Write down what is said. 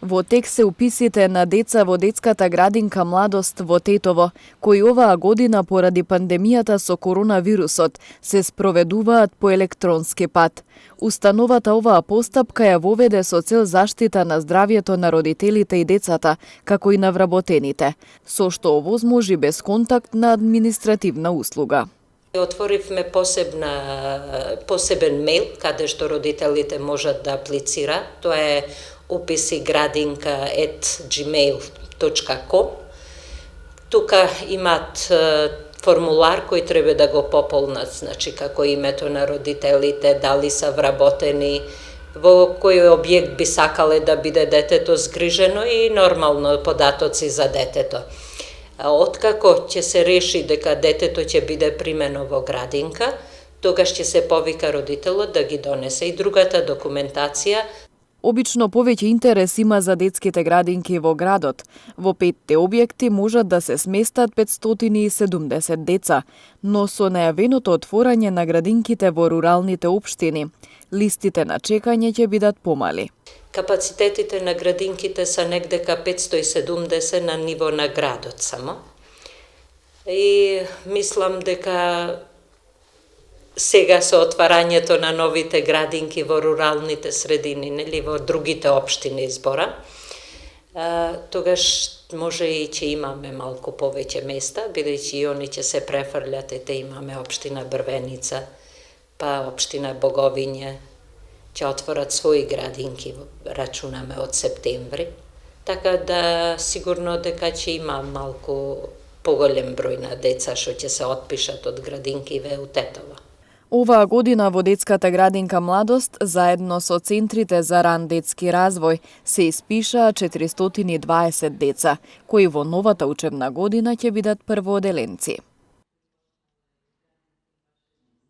Во тек се уписите на деца во детската градинка Младост во Тетово, кои оваа година поради пандемијата со коронавирусот се спроведуваат по електронски пат. Установата оваа постапка ја воведе со цел заштита на здравјето на родителите и децата, како и на вработените, со што овозможи безконтактна административна услуга. Отворивме посебен мејл каде што родителите можат да аплицираат. Тоа е upisigradinka@gmail.com. Тука имаат формулар кој треба да го пополнат, значи како името на родителите, дали се вработени, во кој објект би сакале да биде детето згрижено и нормално податоци за детето. Откако ќе се реши дека детето ќе биде примено во градинка, тогаш ќе се повика родителот да ги донесе и другата документација. Обично повеќе интерес има за детските градинки во градот. Во 5 објекти можат да се сместат 570 деца, но со најавеното отворање на градинките во руралните општини, листите на чекање ќе бидат помали. Капацитетите на градинките се негдека 570 на ниво на градот само. И мислам дека сега со отварањето на новите градинки во руралните средини, нели, во другите општини збора, тогаш може и ќе имаме малку повеќе места, бидејќи и они ќе се префрлят, ете имаме општина Брвеница, па општина Боговиње, ќе отворат своји градинки, рачунаме од септември, така да сигурно дека ќе има малку поголем број на деца што ќе се отпишат од градинкиве у Тетово. Оваа година во детската градинка Младост, заедно со центрите за ран детски развој, се испишаа 420 деца, кои во новата учебна година ќе бидат првооделенци.